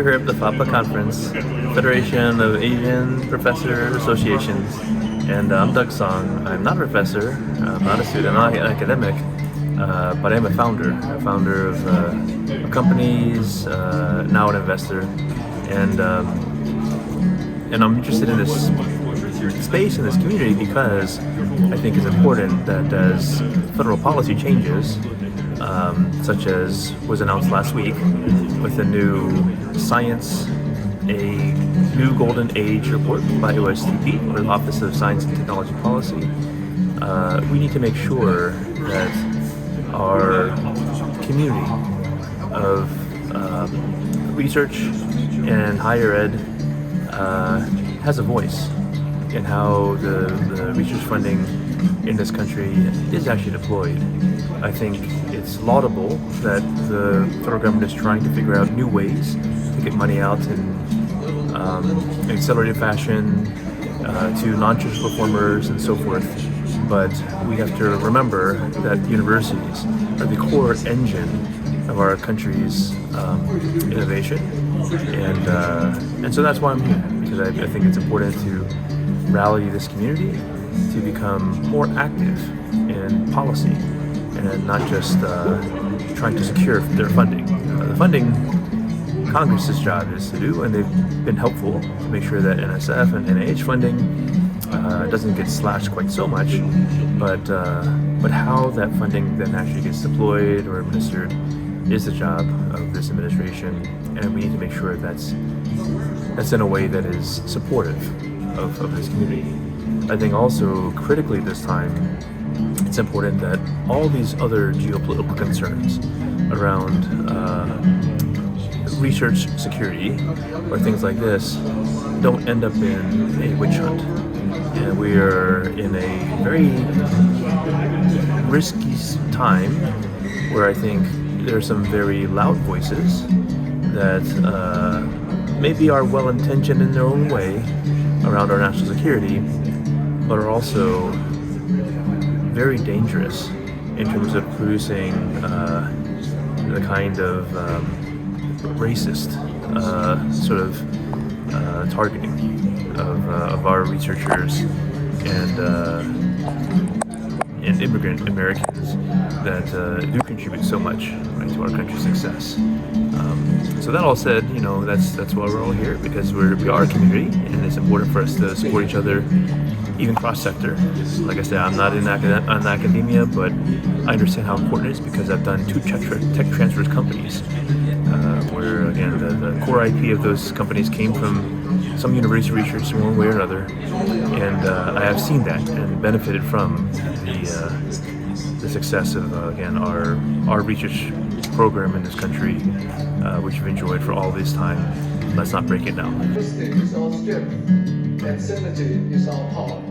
we're here at the FAPA Conference, Federation of Asian Professor Associations, and I'm Doug Song. I'm not a professor, I'm not a student, I'm not an academic, but I'm a founder of companies, now an investor, and I'm interested in this space in this community because I think it's important that as federal policy changes, such as was announced last week with the new science, a new golden age report by OSTP, or the Office of Science and Technology Policy, we need to make sure that our community of research and higher ed has a voice in how the research funding in this country is actually deployed. I think it's laudable that the federal government is trying to figure out new ways to get money out in accelerated fashion to non-traditional performers and so forth. But we have to remember that universities are the core engine of our country's innovation, and so that's why I'm here, because I think it's important to rally this community to become more active in policy and not just trying to secure their funding. The funding Congress's job is to do, and they've been helpful to make sure that NSF and NIH funding doesn't get slashed quite so much, but how that funding then actually gets deployed or administered is the job of this administration, and we need to make sure that's in a way that is supportive of this community. I think also critically this time, it's important that all these other geopolitical concerns around research security or things like this don't end up in a witch hunt. And we are in a very risky time where I think there are some very loud voices that maybe are well-intentioned in their own way around our national security, but are also very dangerous in terms of producing the kind of racist sort of targeting of our researchers and immigrant Americans that do contribute so much, right, to our country's success. So that all said, that's why we're all here, because we are a community, and it's important for us to support each other, even cross-sector. Like I said, I'm not in academia, but I understand how important it is because I've done 2 tech transfers companies, where again the core IP of those companies came from some university research in one way or another, and I have seen that and benefited from the success of again our research program in this country, which we've enjoyed for all this time. Let's not break it down. Diversity is our strength, and sanity is our power.